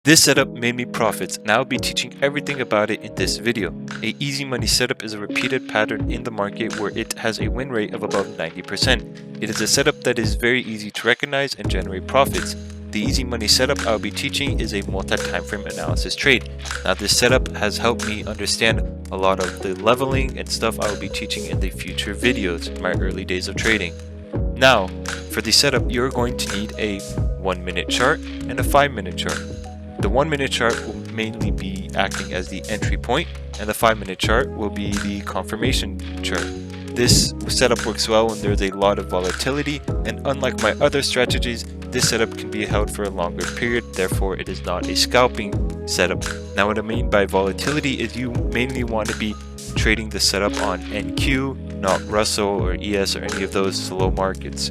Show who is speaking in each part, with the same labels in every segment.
Speaker 1: This setup made me profits, and I'll be teaching everything about it in this video. A easy money setup is a repeated pattern in the market where it has a win rate of above 90%. It is a setup that is very easy to recognize and generate profits. The easy money setup I'll be teaching is a multi-time frame analysis trade. Now this setup has helped me understand a lot of the leveling and stuff I will be teaching in the future videos in my early days of trading. Now, for the setup, you're going to need a 1-minute chart and a 5-minute chart. The 1-minute chart will mainly be acting as the entry point, and the 5-minute chart will be the confirmation chart. This setup works well when there's a lot of volatility, and unlike my other strategies, this setup can be held for a longer period, therefore it is not a scalping setup. Now what I mean by volatility is you mainly want to be trading the setup on NQ, not Russell or ES or any of those slow markets.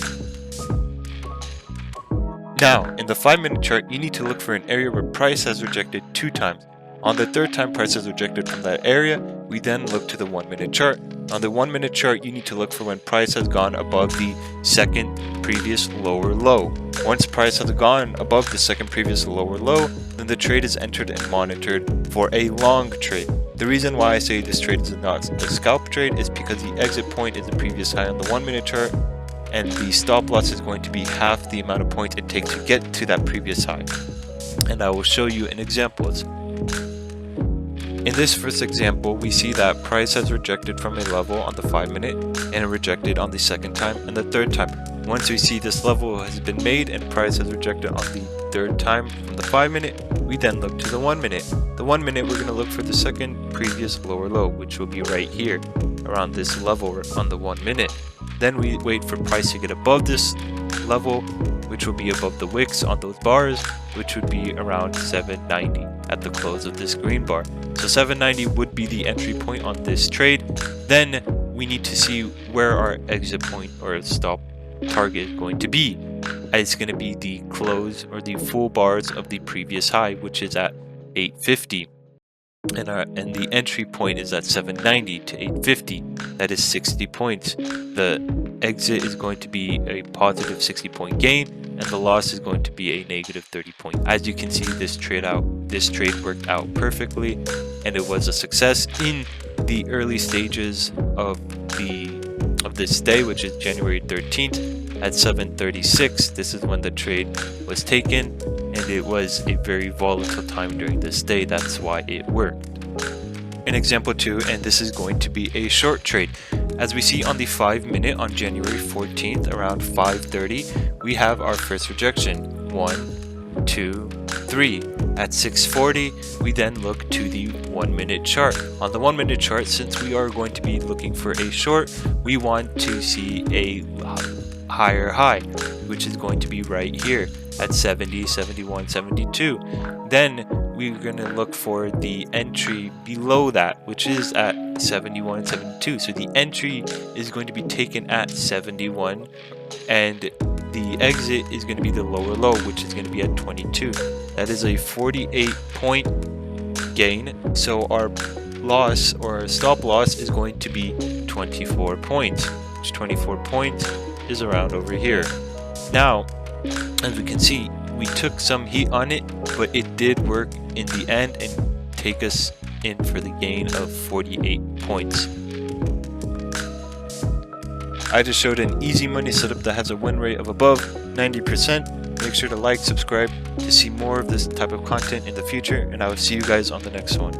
Speaker 1: Now, in the 5-minute chart, you need to look for an area where price has rejected 2 times. On the 3rd time price has rejected from that area, we then look to the 1-minute chart. On the 1-minute chart, you need to look for when price has gone above the second previous lower low. Once price has gone above the second previous lower low, then the trade is entered and monitored for a long trade. The reason why I say this trade is not a scalp trade is because the exit point is the previous high on the 1-minute chart, and the stop loss is going to be half the amount of points it takes to get to that previous high. And I will show you in examples. In this first example, we see that price has rejected from a level on the 5-minute and rejected on the 2nd time and the 3rd time. Once we see this level has been made and price has rejected on the 3rd time from the 5-minute, we then look to the 1-minute. The 1-minute, we're going to look for the second previous lower low, which will be right here around this level on the 1-minute. Then we wait for price to get above this level, which will be above the wicks on those bars, which would be around 790 at the close of this green bar. So 790 would be the entry point on this trade. Then we need to see where our exit point or stop target is going to be. It's going to be the close or the full bars of the previous high, which is at 850. And the entry point is at 790 to 850. That is 60 points. The exit is going to be a positive 60 point gain, and the loss is going to be a negative 30 point. As you can see, this trade worked out perfectly, and it was a success in the early stages of this day, which is January 13th at 7:36. This is when the trade was taken, and it was a very volatile time during this day. That's why it worked. In example 2, and this is going to be a short trade. As we see on the 5-minute on January 14th around 5:30, we have our first rejection. 1, 2, 3. At 6:40, we then look to the 1-minute chart. On the 1-minute chart, since we are going to be looking for a short, we want to see a higher high, which is going to be right here at 70, 71, 72. Then we're going to look for the entry below that, which is at 71 and 72. So the entry is going to be taken at 71, and the exit is going to be the lower low, which is going to be at 22. That is a 48 point gain. So our loss or stop loss is going to be 24 points, which 24 points is around over here. Now, as we can see, we took some heat on it, but it did work in the end and take us in for the gain of 48 points. I just showed an easy money setup that has a win rate of above 90%. Make sure to like, subscribe to see more of this type of content in the future, and I will see you guys on the next one.